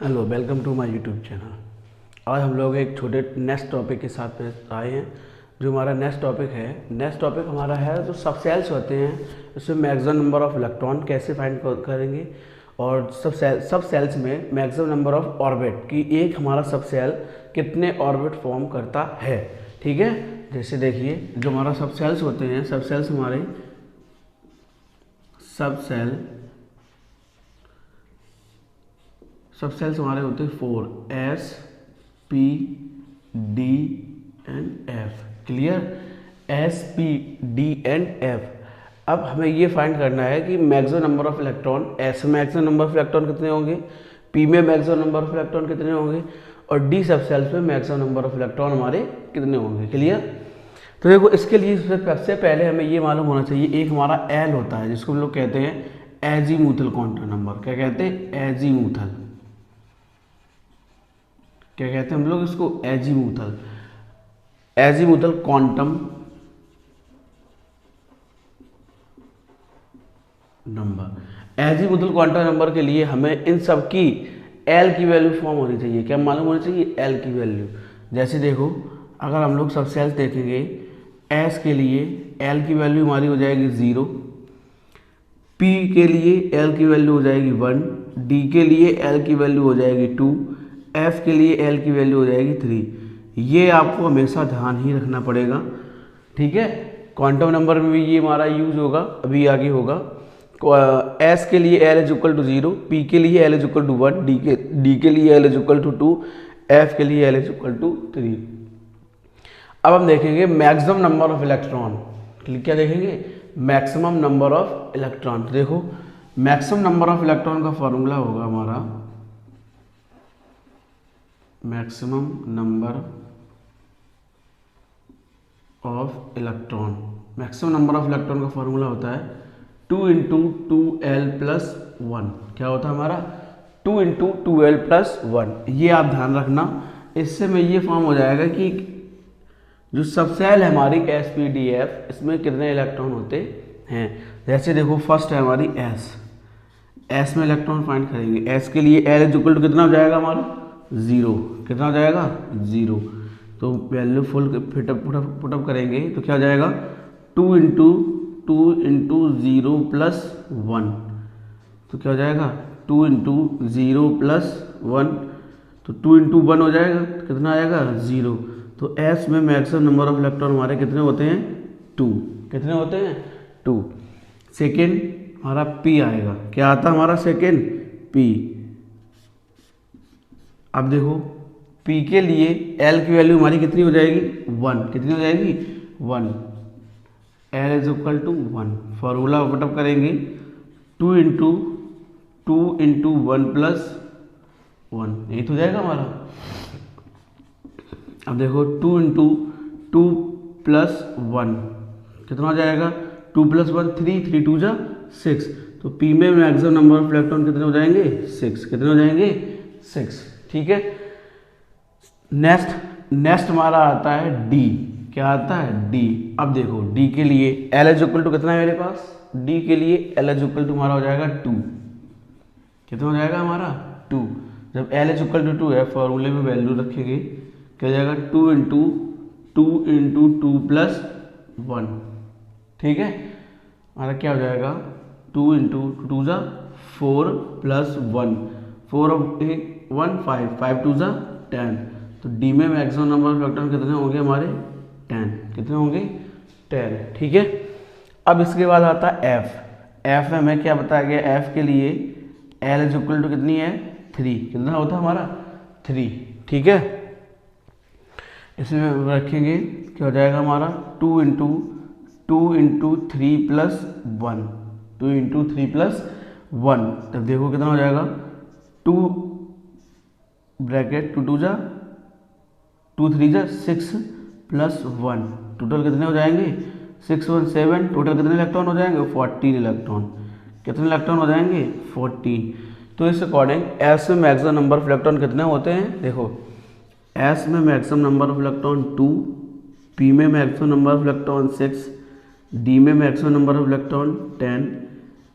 Hello, welcome to my YouTube channel. आज हम लोग एक छोटे नेक्स्ट टॉपिक के साथ में आए हैं। जो हमारा नेक्स्ट टॉपिक हमारा है जो सब सेल्स होते हैं उसमें मैक्सिमम नंबर ऑफ इलेक्ट्रॉन कैसे फाइंड करेंगे, और सब सेल्स में मैक्सिमम नंबर ऑफ ऑर्बिट कि एक हमारा सब सेल कितने ऑर्बिट फॉर्म करता है। ठीक है, जैसे देखिए जो हमारा सब सेल्स होते हैं, सब सेल्स हमारे होते हैं 4 S P D and F। Clear, S P D and F। अब हमें ये फाइंड करना है कि maximum number of electron, S में मैक्सिमम नंबर ऑफ इलेक्ट्रॉन कितने होंगे, P में मैक्सिमम नंबर ऑफ इलेक्ट्रॉन कितने होंगे, और D सब सेल्स में मैक्सिमम नंबर ऑफ इलेक्ट्रॉन हमारे कितने होंगे। क्लियर, तो देखो इसके लिए सबसे पहले हमें ये मालूम होना चाहिए, एक हमारा L होता है जिसको हम लोग कहते हैं एजीमूथल क्वांटम नंबर। क्या कहते हैं? एजीमूथल। क्या कहते हैं हम लोग इसको? एजीमूथल क्वांटम नंबर। एजीमूथल क्वांटम नंबर के लिए हमें इन सब की एल की वैल्यू फॉर्म होनी चाहिए। क्या मालूम होनी चाहिए? एल की वैल्यू। जैसे देखो अगर हम लोग सब सेल्स देखेंगे, एस के लिए एल की वैल्यू हमारी हो जाएगी 0, पी के लिए एल की वैल्यू हो जाएगी 1, डी के लिए एल की वैल्यू हो जाएगी 2, एफ के लिए एल की वैल्यू हो जाएगी 3। ये आपको हमेशा ध्यान ही रखना पड़ेगा। ठीक है, क्वांटम नंबर में भी ये हमारा यूज होगा, अभी आगे होगा। एस के लिए L is equal to 0, P के लिए L is equal to 1, D के लिए L is equal to 2, F के लिए एल इज इक्वल टू 3। अब हम देखेंगे मैक्सिमम नंबर ऑफ इलेक्ट्रॉन। क्या देखेंगे? Maximum number of electron. तो देखो मैक्सिमम नंबर ऑफ इलेक्ट्रॉन का फॉर्मूला होगा हमारा maximum number of electron. Maximum number of electron का फॉर्मूला होता है 2 × 2l + 1। क्या होता है हमारा? 2 × 2l + 1। ये आप ध्यान रखना, इससे में ये फॉर्म हो जाएगा कि जो सब सेल है हमारी SPDF, इसमें कितने इलेक्ट्रॉन होते हैं। जैसे देखो फर्स्ट है हमारी S में इलेक्ट्रॉन फाइंड करेंगे। S के लिए L इज इक्वल टू कितना हो जाएगा हमारा? 0। कितना हो जाएगा? 0। तो वैल्यू फुल पुटअप करेंगे तो क्या हो जाएगा? 2 × 0 + 1। तो क्या हो जाएगा? 2 × 0 + 1, तो 2 × 1 हो जाएगा। कितना आएगा? 0। तो S में मैक्सिमम नंबर ऑफ इलेक्ट्रॉन हमारे कितने होते हैं? 2। कितने होते हैं? 2। सेकेंड हमारा P आएगा। क्या आता है हमारा सेकेंड? P। अब देखो P के लिए L की वैल्यू हमारी कितनी हो जाएगी? 1। कितनी हो जाएगी? 1। L is equal to 1। Formula put up करेंगे 2 × 1 + 1। यही तो हो जाएगा हमारा। अब देखो 2 × 2 + 1 कितना हो जाएगा? 2 + 1 3, 3 × 2 = 6। तो P में मैक्सिमम नंबर ऑफ इलेक्ट्रॉन कितने हो जाएंगे? 6। कितने हो जाएंगे? 6। ठीक है, नेक्स्ट हमारा आता है D। क्या आता है? D। अब देखो D के लिए L इज इक्वल टू कितना है मेरे पास? D के लिए L इज इक्वल टू हमारा हो जाएगा 2। कितना हो जाएगा हमारा? 2। जब L इज इक्वल टू 2 है, फॉर्मूले में वैल्यू रखेंगे, क्या जाएगा? 2 × 2 + 1। ठीक है, हमारा क्या हो जाएगा? 2 × 2 = 4 + 1, 4 और 1 5, 5 × 2 = 10। तो D में मैक्सिमम नंबर ऑफ इलेक्ट्रॉन कितने होंगे हमारे? 10। कितने होंगे? 10। ठीक है, अब इसके बाद आता है F में हमें क्या बताया गया? F के लिए L इज इक्वल टू कितनी है? 3। कितना होता है हमारा? 3। ठीक है, इसमें रखेंगे क्या हो जाएगा हमारा? 2 × 3 + 1, 2 × 3 + 1। तब देखो कितना हो जाएगा? 2 ब्रैकेट 2 × 2 3 = 6 + 1। टोटल कितने हो जाएंगे? 6 1 7। टोटल कितने इलेक्ट्रॉन हो जाएंगे? 14 इलेक्ट्रॉन। कितने इलेक्ट्रॉन हो जाएंगे? 14। तो इस अकॉर्डिंग S में मैक्सिमम नंबर ऑफ इलेक्ट्रॉन कितने होते हैं? देखो S में maximum number of electron 2, P में maximum number of electron 6, D में maximum number of electron 10,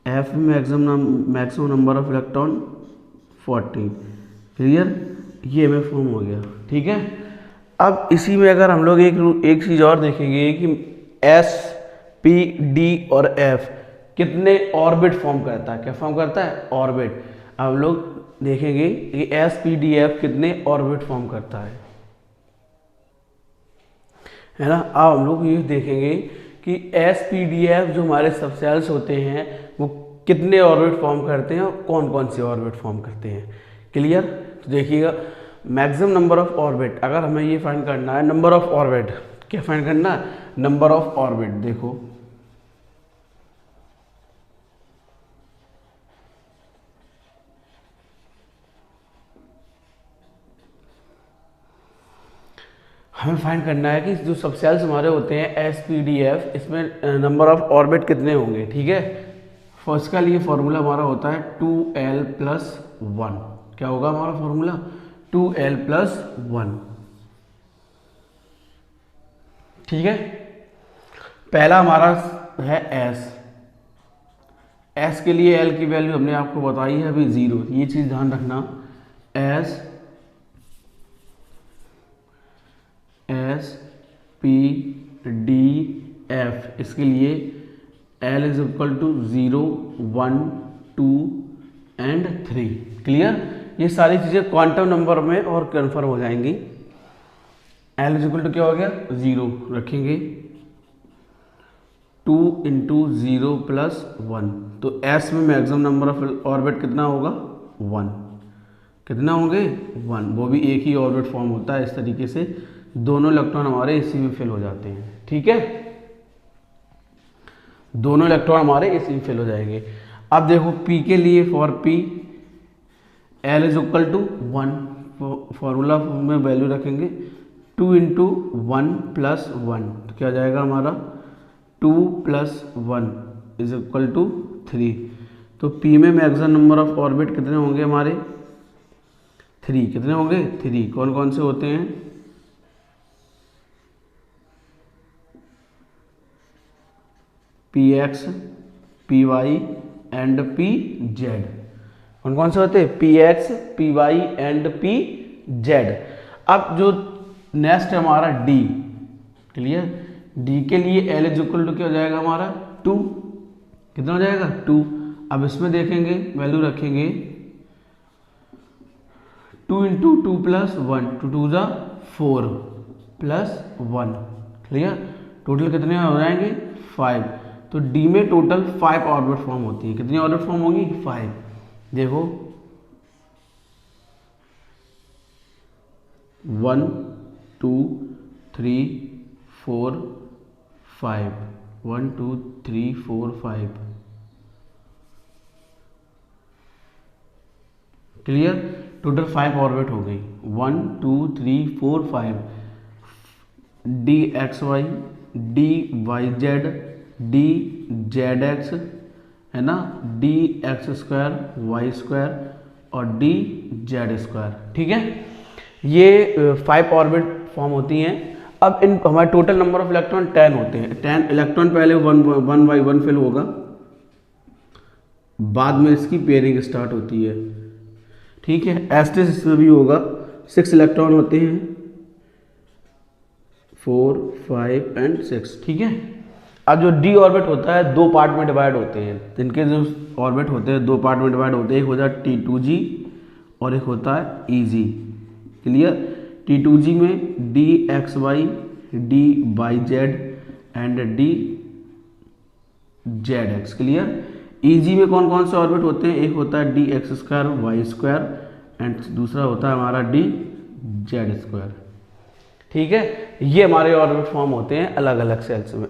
F में maximum number of electron 14। Clear, ये हमें फॉर्म हो गया। ठीक है, अब इसी में अगर हम लोग एक चीज़ और देखेंगे कि एस पी डी और एफ कितने ऑर्बिट फॉर्म करता है। क्या फॉर्म करता है? ऑर्बिट। अब हम लोग देखेंगे कि एस पी डी एफ कितने ऑर्बिट फॉर्म करता है ना। अब हम लोग ये देखेंगे कि एस पी डी एफ जो हमारे सबसेल्स होते हैं वो कितने ऑर्बिट फॉर्म करते हैं और कौन कौन से ऑर्बिट फॉर्म करते हैं। क्लियर, तो देखिएगा मैक्सिमम नंबर ऑफ ऑर्बिट, अगर हमें ये फाइंड करना है नंबर ऑफ ऑर्बिट, क्या फाइंड करना है? Number of orbit. देखो हमें फाइंड करना है कि जो सबसेल्स हमारे होते हैं एस पी डी एफ, इसमें नंबर ऑफ ऑर्बिट कितने होंगे। ठीक है, फर्स्ट का लिए फॉर्मूला हमारा होता है 2l प्लस 1। क्या होगा हमारा फॉर्मूला? 2l plus 1। ठीक है, पहला हमारा है एस के लिए एल की वैल्यू हमने आपको बताई है अभी 0। ये चीज़ ध्यान रखना, एस पी डी एफ, इसके लिए L is equal to 0 1 2 and 3। Clear, ये सारी चीज़ें क्वांटम नंबर में और कन्फर्म हो जाएंगी। एल इज इक्वल टू क्या हो गया? 0 रखेंगे, 2 इंटू 0 प्लस 1, तो एस में मैक्सिमम नंबर ऑफ ऑर्बिट कितना होगा? 1। कितना होंगे? 1। वो भी एक ही ऑर्बिट फॉर्म होता है। इस तरीके से दोनों इलेक्ट्रॉन हमारे इसी में फिल हो जाते हैं। ठीक है, दोनों इलेक्ट्रॉन हमारे इसी में फिल हो जाएंगे। अब देखो P के लिए, for P L is equal to 1, formula में वैल्यू रखेंगे 2 इंटू 1 प्लस 1, तो क्या जाएगा हमारा? 2 प्लस 1 इज इक्वल टू 3। तो P में मैक्सिमम नंबर ऑफ ऑर्बिट कितने होंगे हमारे? 3। कितने होंगे? 3। कौन कौन से होते हैं? px, py and pz। कौन कौन से होते हैं? px, py and pz। अब जो नेक्स्ट है हमारा d। क्लियर, d के लिए l इज इक्वल टू क्या हो जाएगा हमारा? 2। कितना हो जाएगा? 2। अब इसमें देखेंगे, वैल्यू रखेंगे 2 इंटू 2 प्लस 1, 2 2 जा 4 प्लस 1। क्लियर, टोटल कितने हो जाएंगे? 5। तो D में टोटल 5 ऑर्बिट फॉर्म होती है। कितनी ऑर्बिट फॉर्म होगी? 5। देखो 1 2 3 4 5, 1 2 3 4 5। क्लियर, टोटल 5 ऑर्बिट हो गई। 1 2 3 4 5, D x Y, D Y Z, D Z X, है ना, D x square Y square और डी जेड स्क्वायर। ठीक है, ये 5 ऑर्बिट फॉर्म होती हैं। अब इन हमारे टोटल नंबर ऑफ इलेक्ट्रॉन 10 होते हैं। 10 इलेक्ट्रॉन पहले 1 बाई 1 फिल होगा, बाद में इसकी पेयरिंग स्टार्ट होती है। ठीक है, एस्टेस इसमें भी होगा। 6 इलेक्ट्रॉन होते हैं, 4 5 एंड 6। ठीक है, अब जो डी ऑर्बिट होता है 2 पार्ट में डिवाइड होते हैं। इनके जो ऑर्बिट होते हैं 2 पार्ट में डिवाइड होते हैं। एक होता है T2g और एक होता है EG। क्लियर, T2g में D x Y, D Y Z and D Z X. Clear, EG में कौन कौन से ऑर्बिट होते हैं? एक होता है D x square Y square and दूसरा होता है हमारा डी जेड स्क्वायर। ठीक है, ये हमारे ऑर्बिट फॉर्म होते हैं अलग अलग सेल्स में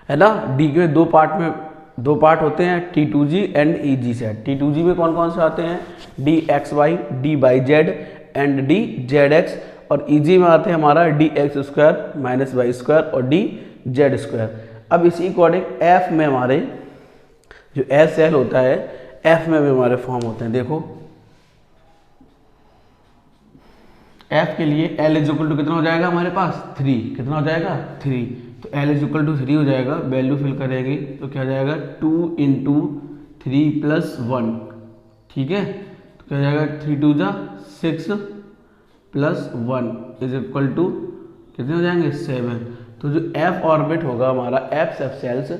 है ना। डी के 2 पार्ट होते हैं, T2g and EG set. T2g में कौन कौन से आते हैं? D x Y, D Y Z and D Z X. और EG में आते हैं हमारा D x square minus Y square और डी जेड स्क्वायर। अब इसी अकॉर्डिंग F में हमारे जो S सेल होता है, F में भी हमारे फॉर्म होते हैं। देखो F के लिए L इज इक्वल टू कितना हो जाएगा हमारे पास? 3। कितना हो जाएगा? 3। तो L इज इक्वल टू 3 हो जाएगा। वैल्यू फिल करेंगे तो क्या हो जाएगा? 2 इंटू 3 प्लस 1। ठीक है, तो क्या हो जाएगा, 3 2 जा 6 प्लस 1 इज इक्वल टू कितने हो जाएंगे 7। तो जो एफ ऑर्बिट होगा हमारा एफ सबसेल्स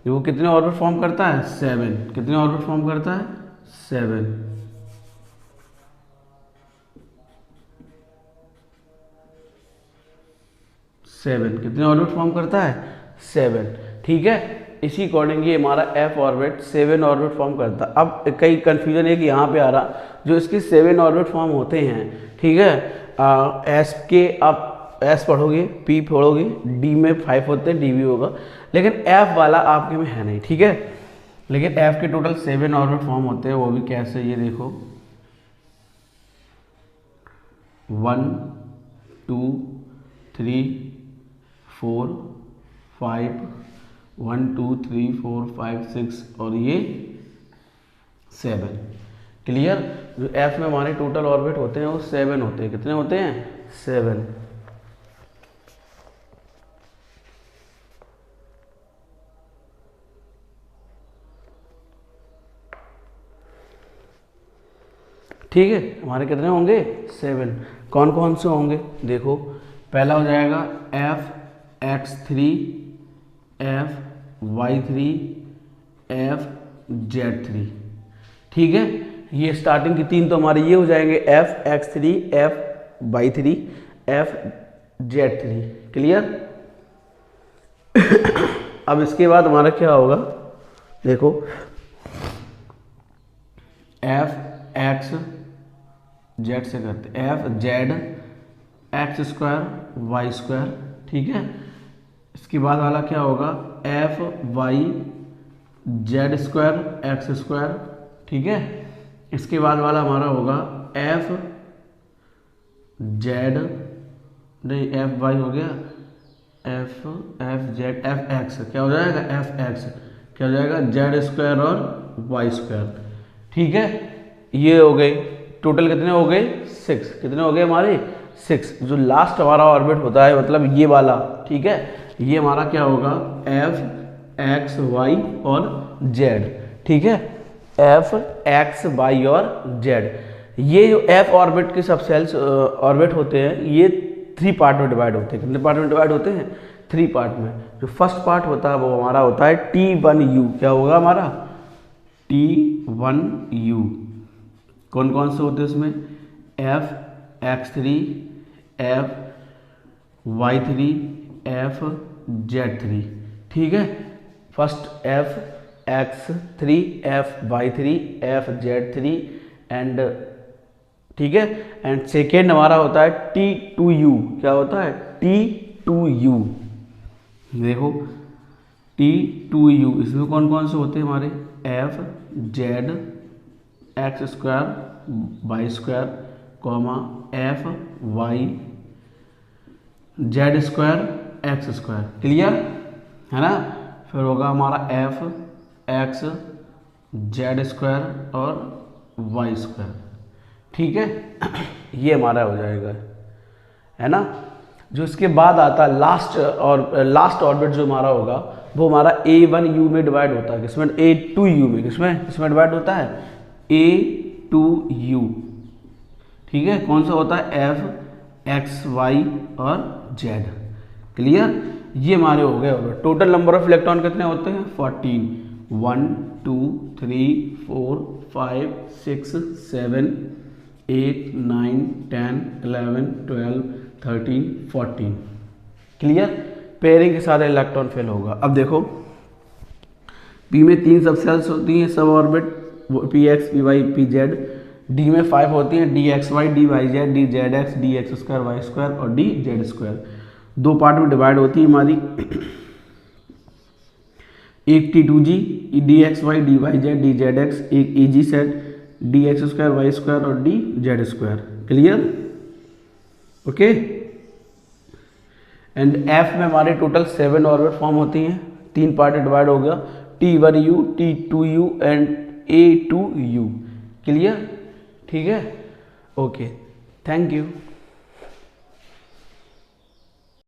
वो कितने ऑर्बिट फॉर्म करता है 7। कितने ऑर्बिट फॉर्म करता है 7। कितने ऑर्बिट फॉर्म करता है 7। ठीक है, इसी अकॉर्डिंग ये हमारा एफ ऑर्बिट 7 ऑर्बिट फॉर्म करता है। अब कई कंफ्यूजन है कि यहाँ पे आ रहा जो इसके 7 ऑर्बिट फॉर्म होते हैं, ठीक है, एस के आप एस पढ़ोगे, पी पढ़ोगे, डी में 5 होते हैं, डी भी होगा, लेकिन एफ वाला आपके में है नहीं। ठीक है, लेकिन एफ के टोटल 7 ऑर्बिट फॉर्म होते हैं। वो भी कैसे, ये देखो 1 2 3 4 5 1 2 3 4 5 6 और ये 7। क्लियर, जो एफ में हमारे टोटल ऑर्बिट होते हैं वो 7 होते हैं। कितने होते हैं 7। ठीक है, हमारे कितने होंगे 7। कौन कौन से होंगे देखो, पहला हो जाएगा F X 3 F Y 3 F Z 3। ठीक है, ये स्टार्टिंग की 3 तो हमारे ये हो जाएंगे F X 3 F Y 3 F Z 3। Clear. अब इसके बाद हमारा क्या होगा देखो, एफ एक्स जेड से करते F Z X square Y square. ठीक है, इसके बाद वाला क्या होगा F Y Z square X square. ठीक है, इसके बाद वाला हमारा होगा एफ जेड नहीं एफ वाई हो गया, एफ जेड एफ एक्स क्या हो जाएगा एफ एक्स क्या हो जाएगा जेड स्क्वायर और वाई स्क्वायर। ठीक है, ये हो गए टोटल कितने हो गए 6। कितने हो गए हमारे 6। जो लास्ट हमारा ऑर्बिट होता है मतलब ये वाला, ठीक है, ये हमारा क्या होगा एफ एक्स वाई और जेड। ठीक है, एफ एक्स वाई और जेड। ये जो एफ ऑर्बिट के सबसेल्स ऑर्बिट होते हैं ये 3 पार्ट में डिवाइड होते हैं। कितने पार्ट में डिवाइड होते हैं 3 पार्ट में। जो फर्स्ट पार्ट होता है वो हमारा होता है T1U। क्या होगा हमारा T1U। कौन कौन से होते हैं उसमें F X 3 F Y 3 F Z 3। ठीक है, first F X 3 F Y 3 F Z 3 and ठीक है, एंड सेकेंड हमारा होता है T2U। क्या होता है T2U। देखो T2U इसमें कौन कौन से होते हैं हमारे F Z X square Y square comma F Y Z square X square. Clear है ना। फिर होगा हमारा एफ एक्स जेड स्क्वायर और वाई स्क्वायर। ठीक है, ये हमारा हो जाएगा, है ना। जो इसके बाद आता है लास्ट ऑर्बिट जो हमारा होगा वो हमारा A1U में डिवाइड होता है। किसमें A2U में। किसमें डिवाइड होता है A2U। ठीक है, कौन सा होता है एफ एक्स वाई और जेड। क्लियर, ये हमारे हो गए orbit. Total number of electron कितने होते हैं 14। 1 2 3 4 5 6 7 8 9 10 11 12 13 14। क्लियर, पेयरिंग के साथ इलेक्ट्रॉन फेल होगा। अब देखो पी में 3 सबसेल्स होती हैं sub orbit, p x p y p z. D में 5 होती हैं D x Y D Y Z D Z x d x square Y square और डी जेड स्क्वायर। 2 पार्ट में डिवाइड होती है हमारी, एक T2G d x Y D Y Z D Z x, एक EG set d x square Y square और D Z square. Clear, okay. And f में हमारे टोटल 7 ऑर्बिट फॉर्म होती हैं। 3 पार्ट डिवाइड हो गया T1U T2U and A2U। Clear, ठीक है, ओके, थैंक यू।